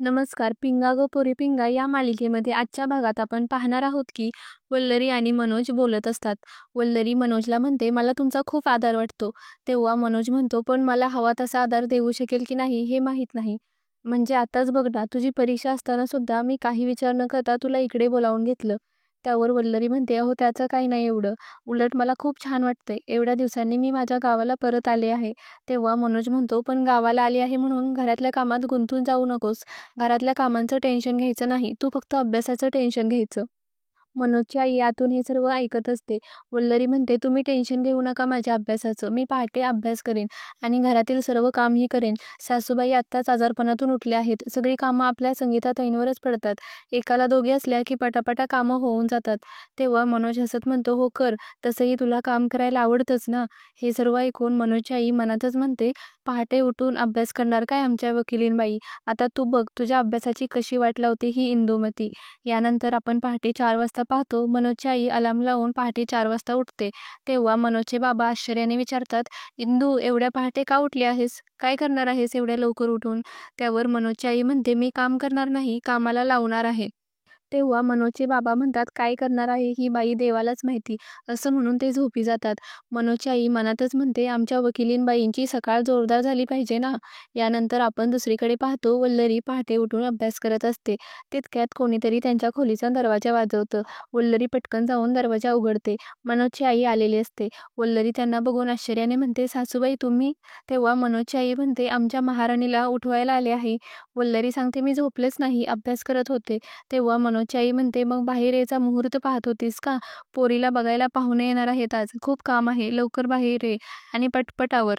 नमस्कार. पिंगा गो पोरी पिंगा या मालिकेमध्ये आजच्या भागात आपण पाहणार आहोत की वल्लरी आणि मनोज बोलत असतात. वल्लरी मनोजला म्हणते, "मला तुमचा खूप आदर वाटतो." तेव्हा मनोज म्हणतो, "पण मला हवा तसा आदर देऊ शकेल की नाही हे माहीत नाही. म्हणजे आताच बघ ना, तुझी परीक्षा असताना सुद्धा मी काही विचार न करता तुला इकडे बोलावून घेतलं." त्यावर वल्लरी म्हणते, "अहो त्याचं काही नाही एवढं. उलट मला खूप छान वाटतंय. एवढ्या दिवसांनी मी माझ्या गावाला परत आले आहे." तेव्हा मनोज म्हणतो, "पण गावाला आली आहे म्हणून घरातल्या कामात गुंतून जाऊ नकोस. घरातल्या कामांचं टेन्शन घ्यायचं नाही. तू फक्त अभ्यासाचं टेन्शन घ्यायचं." मनोजची आई आतून हे सर्व ऐकत असते. वल्लरी म्हणते, "तुम्ही टेन्शन घेऊ नका माझ्या अभ्यासाचं. मी पहाटे अभ्यास करेन आणि घरातील सर्व कामही करेन. सासूबाई आत्ताच आजारपणातून उठल्या आहेत. सगळी कामं आपल्या संगीताताईंवरच पडतात. एकाला दोघी असल्या की पटापटा कामं होऊन जातात." तेव्हा मनोज हसत म्हणतो, "हो कर. तसंही तुला काम करायला आवडतंच ना." हे सर्व ऐकून मनोजची आई मनातच म्हणते, "पहाटे उठून अभ्यास करणार काय आमच्या वकिलीनबाई? आता तू बघ तुझ्या अभ्यासाची कशी वाट लावते ही इंदुमती." यानंतर आपण पहाटे 4 वाजता पाहतो, मनोजची आई अलार्म लावून पहाटे 4 वाजता उठते. तेव्हा मनोजचे बाबा आश्चर्याने विचारतात, "इंदू, एवढ्या पहाटे का उठली आहेस? काय करणार आहेस एवढ्या लवकर उठून?" त्यावर मनोजची आई म्हणते, "मी काम करणार नाही, कामाला लावणार आहे." तेव्हा मनोजचे बाबा म्हणतात, "काय करणार आहे ही बाई देवालाच माहिती." असं म्हणून ते झोपी जातात. मनोजची आई मनातच म्हणते, "आमच्या वकिलीनबाईंची सकाळ जोरदार झाली पाहिजे ना." यानंतर आपण दुसरीकडे पाहतो, वल्लरी पहाटे उठून अभ्यास करत असते. तितक्यात कोणीतरी त्यांच्या खोलीचा दरवाजा वाजवतं. वल्लरी पटकन जाऊन दरवाजा उघडते. मनोजची आई आलेली असते. वल्लरी त्यांना बघून आश्चर्याने म्हणते, "सासूबाई तुम्ही?" तेव्हा मनोजची आई म्हणते, "आमच्या महाराणीला उठवायला आले आहे." वल्लरी सांगते, "मी झोपलेच नाही, अभ्यास करत होते." तेव्हा मनोजची आई म्हणते, "मग बाहेर यायचा मुहूर्त पाहत होतीस का? पोरीला बघायला पाहुणे येणार आहेत आज. खूप काम आहे. लवकर बाहेर ये आणि पटपट आवर."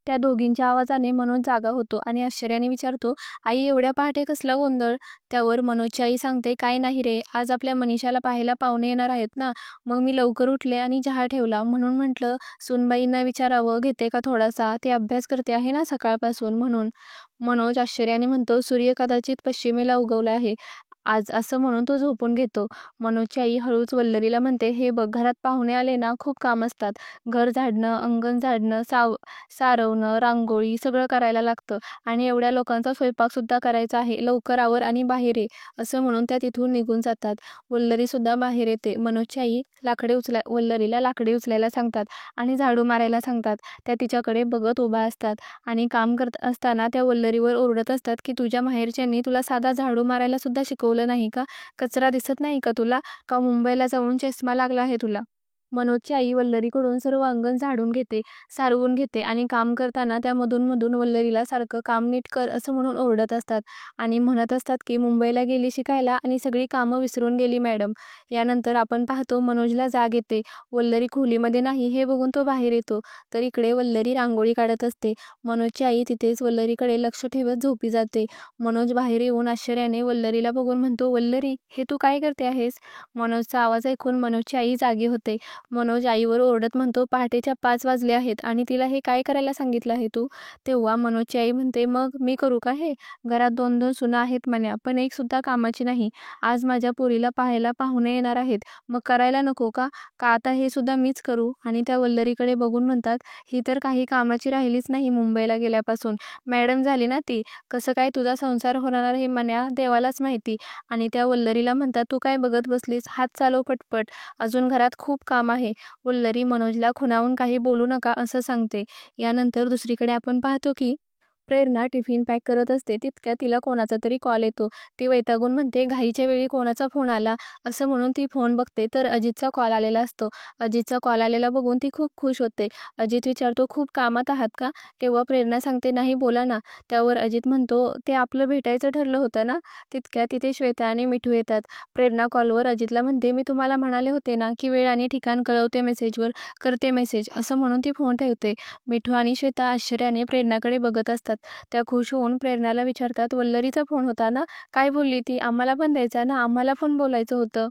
त्या दोघींच्या आवाजाने मनोज जागा होतो आणि आश्चर्याने विचारतो, "आई एवढ्या पहाटे कसला गोंधळ?" त्यावर मनोजची आई सांगते, "काय नाही रे, आज आपल्या मनीषाला पाहायला पाहुणे येणार आहेत ना, मग मी लवकर उठले आणि चहा ठेवला. म्हणून म्हटलं सूनबाईंना विचारावं, घेते का थोडासा? ते अभ्यास करते आहे ना सकाळपासून म्हणून." मनोज आश्चर्याने म्हणतो, "सूर्य कदाचित पश्चिमेला उगवला आहे आज." असं म्हणून तो झोपून घेतो. मनोजची आई हळूच वल्लरीला म्हणते, "हे बघ, घरात पाहुणे आले ना खूप काम असतात. घर झाडणं, अंगण झाडणं, सारवणं, रांगोळी सगळं करायला लागतं आणि एवढ्या लोकांचा स्वयंपाकसुद्धा करायचा आहे. लवकर आवर आणि बाहेर ये." असं म्हणून त्या तिथून निघून जातात. वल्लरीसुद्धा बाहेर येते. मनोजची आई वल्लरीला लाकडे उचलायला सांगतात आणि झाडू मारायला सांगतात. त्या तिच्याकडे बघत उभ्या असतात आणि काम करत असताना त्या वल्लरीवर ओरडत असतात की, "तुझ्या माहेरच्यांनी तुला साधा झाडू मारायला सुद्धा शिकवलं नाही का? कचरा दिसत नाही का तुला? का मुंबईला जाऊन चष्मा लागला आहे तुला?" मनोजची आई वल्लरीकडून सर्व अंगण झाडून घेते, सारवून घेते आणि काम करताना त्या मधून-मधून वल्लरीला सारखं "काम नीट कर" असं म्हणून ओरडत असतात आणि म्हणत असतात की, "मुंबईला गेली शिकायला आणि सगळी कामं विसरून गेली मॅडम." यानंतर आपण पाहतो मनोजला जाग येते. वल्लरी खोलीमध्ये नाही हे बघून तो बाहेर येतो. तर इकडे वल्लरी रांगोळी काढत असते. मनोजची आई तिथेच वल्लरीकडे लक्ष ठेवत झोपी जाते. मनोज बाहेर येऊन आश्चर्याने वल्लरीला बघून म्हणतो, "वल्लरी, हे तू काय करते आहेस?" मनोजचा आवाज ऐकून मनोजची आई जागी होते. मनोज आईवर ओरडत म्हणतो, "पहाटेच्या 5 वाजले आहेत आणि तिला हे काय करायला सांगितलं आहे तू?" तेव्हा मनोजची आई म्हणते, "मग मी करू का हे? घरात 2-2 सुना आहेत म्हण्या, पण एक सुद्धा कामाची नाही. आज माझ्या पोरीला पाहायला पाहुणे येणार आहेत, मग करायला नको का? का आता हे सुद्धा मीच करू?" आणि त्या वल्लरीकडे बघून म्हणतात, "ही तर काही कामाची राहिलीच नाही मुंबईला गेल्यापासून. मॅडम झाली ना ती. कसं काय तुझा संसार होणार हे म्हण्या देवालाच माहिती." आणि त्या वल्लरीला म्हणतात, "तू काय बघत बसलीस? हात चालव पटपट. अजून घरात खूप काम आहे." वल्लरी मनोजला खुणावून काही बोलू नका असं सांगते. यानंतर दुसरीकडे आपण पाहतो की प्रेरणा टिफिन पॅक करत असते. तितक्यात तिला कोणाचा तरी कॉल येतो. ती वैतागून म्हणते, "घाईच्या वेळी कोणाचा फोन आला?" असं म्हणून ती फोन बघते तर अजितचा कॉल आलेला असतो. अजितचा कॉल आलेला बघून ती खूप खुश होते. अजित विचारतो, "खूप कामात आहात का?" तेव्हा प्रेरणा सांगते, "नाही बोला ना." त्यावर अजित म्हणतो, "ते आपलं भेटायचं ठरलं होतं ना?" तितक्यात तिथे श्वेता आणि मिठू येतात. प्रेरणा कॉलवर अजितला म्हणते, "मी तुम्हाला म्हणाले होते ना की वेळ आणि ठिकाण कळवते मेसेजवर, करते मेसेज." असं म्हणून ती फोन ठेवते. मिठू आणि श्वेता आश्चर्याने प्रेरणाकडे बघत असतात. त्या खुश होऊन प्रेरणाला विचारतात, "वल्लरीचा फोन होता ना? काय बोलली ती? आम्हाला पण द्यायचा ना? आम्हाला पण बोलायचं होतं."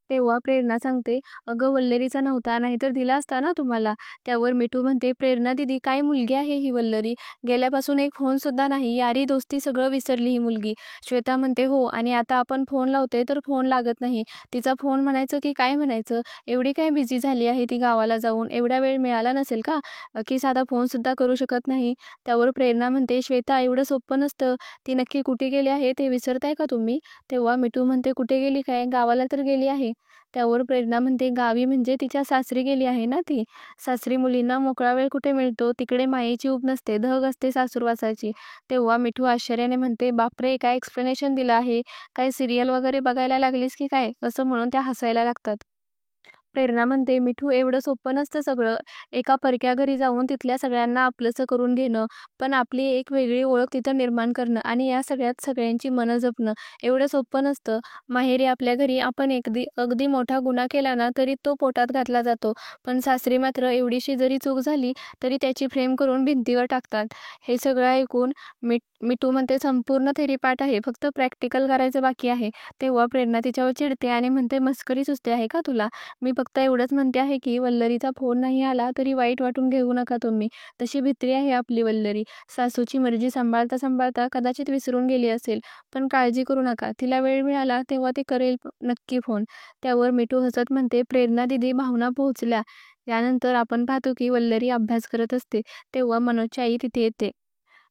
तेव्हा प्रेरणा सांगते, "अगं वल्लरीचा नव्हता, नाहीतर दिला असता ना तुम्हाला." त्यावर मिठू म्हणते, "प्रेरणा दीदी काय मुलगी आहे ही वल्लरी? गेल्यापासून एक फोनसुद्धा नाही. यारी दोस्ती सगळं विसरली ही मुलगी." श्वेता म्हणते, "हो आणि आता आपण फोन लावतोय तर फोन लागत नाही. तिचा फोन म्हणायचं की काय म्हणायचं? एवढी काय बिझी झाली आहे ती गावाला जाऊन? एवढा वेळ मिळाला नसेल का? की साधा फोनसुद्धा करू शकत नाही." त्यावर प्रेरणा म्हणते, "श्वेता एवढं सोपं नसतं. ती नक्की कुठे गेली आहे ते विसरताय का तुम्ही?" तेव्हा मिठू म्हणते, "कुठे गेली काय? गावाला तर गेली आहे." त्यावर प्रेरणा म्हणते, "गावी म्हणजे तिच्या सासरी गेली आहे ना ती. सासरी मुलींना मोकळा वेळ कुठे मिळतो? तिकडे मायेची ऊब नसते, धग असते सासूरवासाची." तेव्हा मिठू आश्चर्याने म्हणते, "बापरे! काय एक्सप्लेनेशन दिलं आहे. काय सीरियल वगैरे बघायला लागलीस की काय?" असं म्हणून त्या हसायला लागतात. प्रेरणा म्हणते, "मिठू एवढं सोपं नसतं सगळं. एका परक्या घरी जाऊन तिथल्या सगळ्यांना आपलंसं करून घेणं, पण आपली एक वेगळी ओळख तिथं निर्माण करणं आणि या सगळ्यात सगळ्यांची मनं जपणं एवढं सोपं नसतं. माहेरी आपल्या घरी आपण अगदी मोठा गुन्हा केला ना, तरी तो पोटात घातला जातो. पण सासरी मात्र एवढीशी जरी चूक झाली, तरी त्याची फ्रेम करून भिंतीवर टाकतात." हे सगळं ऐकून मिठू म्हणते, "संपूर्ण थेरी पाठ आहे. फक्त प्रॅक्टिकल करायचं बाकी आहे." तेव्हा प्रेरणा तिच्यावर चिडते आणि म्हणते, "मस्करी सुचते आहे का तुला? मी फक्त एवढंच म्हणते आहे की वल्लरीचा फोन नाही आला तरी वाईट वाटून घेऊ नका तुम्ही. तशी भित्री आहे आपली वल्लरी. सासूची मर्जी सांभाळता सांभाळता कदाचित विसरून गेली असेल. पण काळजी करू नका. तिला वेळ मिळाला तेव्हा ती करेल नक्की फोन." त्यावर मिठू हसत म्हणते, "प्रेरणा दीदी भावना पोहोचल्या." त्यानंतर आपण पाहतो की वल्लरी अभ्यास करत असते. तेव्हा मनोजची आई तिथे येते.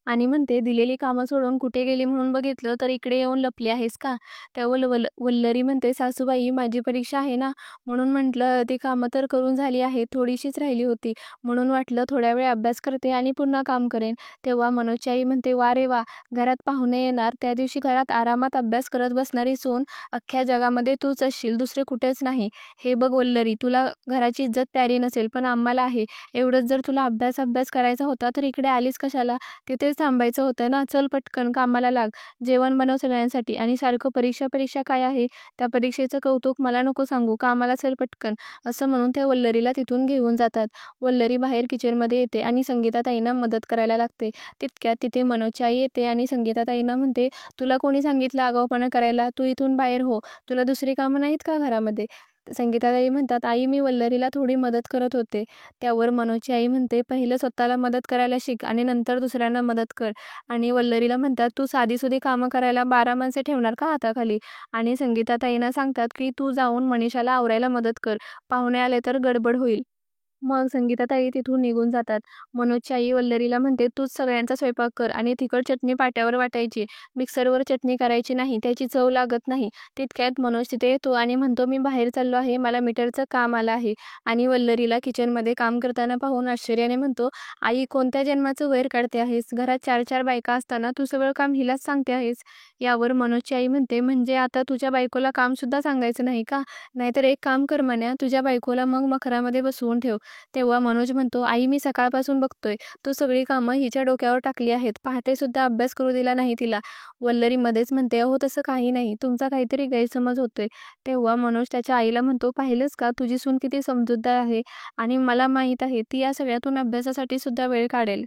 आणि म्हणते, "दिलेली कामं सोडून कुठे गेली म्हणून बघितलं तर इकडे येऊन लपली आहेस का?" त्यावर वल्लरी म्हणते, "सासूबाई माझी परीक्षा आहे ना, म्हणून म्हटलं ती कामं तर करून झाली आहे, थोडीशीच राहिली होती. म्हणून वाटलं थोड्या वेळ अभ्यास करते आणि पुन्हा काम करेन." तेव्हा मनोजची आई म्हणते, "वा रे वा! घरात पाहुणे येणार, त्या दिवशी घरात आरामात अभ्यास करत बसणारी सून अख्ख्या जगामध्ये तूच असशील, दुसरे कुठेच नाही. हे बघ वल्लरी, तुला घराची इज्जत प्यारी नसेल, पण आम्हाला आहे. एवढंच जर तुला अभ्यास अभ्यास करायचा होता तर इकडे आलीस कशाला? तिथेच थांबायचं होतं ना. चल पटकन कामाला लाग. जेवण बनव सगळ्यांसाठी आणि सारखं परीक्षा, परीक्षा काय आहे? त्या परीक्षेचं कौतुक मला नको सांगू. कामाला चल पटकन." असं म्हणून त्या वल्लरीला तिथून घेऊन जातात. वल्लरी बाहेर किचनमध्ये येते आणि संगीताताईंना मदत करायला लागते. तितक्यात तिथे मनोजची आई येते आणि संगीताताईंना म्हणते, "तुला कोणी सांगितलं आगाऊपणा करायला? तू इथून बाहेर हो. तुला दुसरी कामं नाहीत का घरामध्ये?" संगीताताई म्हणतात, "आई मी वल्लरीला थोडी मदत करत होते." त्यावर मनोजची आई म्हणते, "पहिलं स्वतःला मदत करायला शिक आणि नंतर दुसऱ्यांना मदत कर." आणि वल्लरीला म्हणतात, "तू साधीसुधी कामं करायला 12 माणसे ठेवणार का हाताखाली?" आणि संगीताताईंना सांगतात, की "तू जाऊन मनीषाला आवरायला मदत कर. पाहुणे आले तर गडबड होईल." मग संगीताताई तिथून निघून जातात. मनोजची आई वल्लरीला म्हणते, "तूच सगळ्यांचा स्वयंपाक कर आणि तिखट चटणी पाट्यावर वाटायची. मिक्सरवर चटणी करायची नाही, त्याची चव लागत नाही." तितक्यात मनोज तिथे येतो आणि म्हणतो, "मी बाहेर चाललो आहे, मला मीटरचं काम आलं आहे." आणि वल्लरीला किचनमध्ये काम करताना पाहून आश्चर्याने म्हणतो, "आई कोणत्या जन्माचं वैर काढते आहेस? घरात 4-4 बायका असताना तू सगळं काम हिलाच सांगते आहेस." यावर मनोजची आई म्हणते, "म्हणजे आता तुझ्या बायकोला कामसुद्धा सांगायचं नाही का? नाहीतर एक काम कर म्हण्या, तुझ्या बायकोला मग मखरामध्ये बसवून ठेव." तेव्हा मनोज म्हणतो, "आई मी सकाळपासून बघतोय, तू सगळी कामं हिच्या डोक्यावर टाकली आहेत. पहाटेसुद्धा अभ्यास करू दिला नाही तिला." वल्लरी मध्येच म्हणते, "अहो तसं काही नाही, तुमचा काहीतरी गैरसमज होतोय." तेव्हा मनोज त्याच्या आईला म्हणतो, "पाहिलंस का तुझी सून किती समजूतदार आहे आणि मला माहीत आहे ती या सगळ्यातून अभ्यासासाठी सुद्धा वेळ काढेल."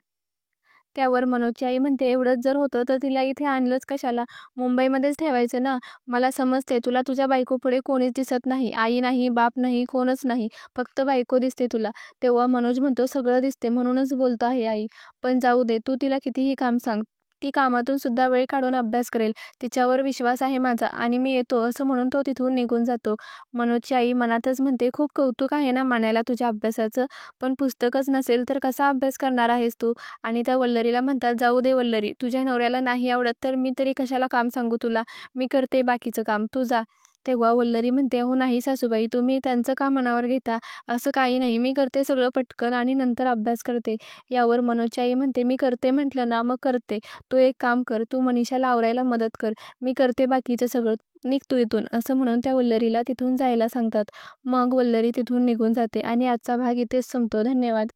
त्यावर मनोजची आई म्हणते, "एवढंच जर होतं तर तिला इथे आणलंच कशाला? मुंबईमध्येच ठेवायचं ना. मला समजते तुला तुझ्या बायकोपुढे कोणीच दिसत नाही. आई नाही, बाप नाही, कोणच नाही. फक्त बायको दिसते तुला." तेव्हा मनोज म्हणतो, "सगळं दिसते म्हणूनच बोलतो आहे आई. पण जाऊ दे, तू तिला कितीही काम सांग. ती कामातून सुद्धा वेळ काढून अभ्यास करेल. तिच्यावर विश्वास आहे माझा आणि मी येतो." असं म्हणून तो तिथून निघून जातो. मनोजची आई मनातच म्हणते, "खूप कौतुक आहे ना मानायला तुझ्या अभ्यासाचं, पण पुस्तकच नसेल तर कसा अभ्यास करणार आहेस तू?" आणि त्या वल्लरीला म्हणतात, "जाऊ दे वल्लरी, तुझ्या नवऱ्याला नाही आवडत तर मी तरी कशाला काम सांगू तुला? मी करते बाकीचं काम, तू जा." तेव्हा वल्लरी म्हणते, "हो नाही सासूबाई, तुम्ही त्यांचं का मनावर घेता? असं काही नाही, मी करते सगळं पटकन आणि नंतर अभ्यास करते." यावर मनोजची आई म्हणते, "मी करते म्हटलं ना, मग करते. तू एक काम कर, तू मनीषाला आवरायला मदत कर. मी करते बाकीचं सगळं. निघ तू इथून." असं म्हणून त्या वल्लरीला तिथून जायला सांगतात. मग वल्लरी तिथून निघून जाते आणि आजचा भाग इथेच संपतो. धन्यवाद.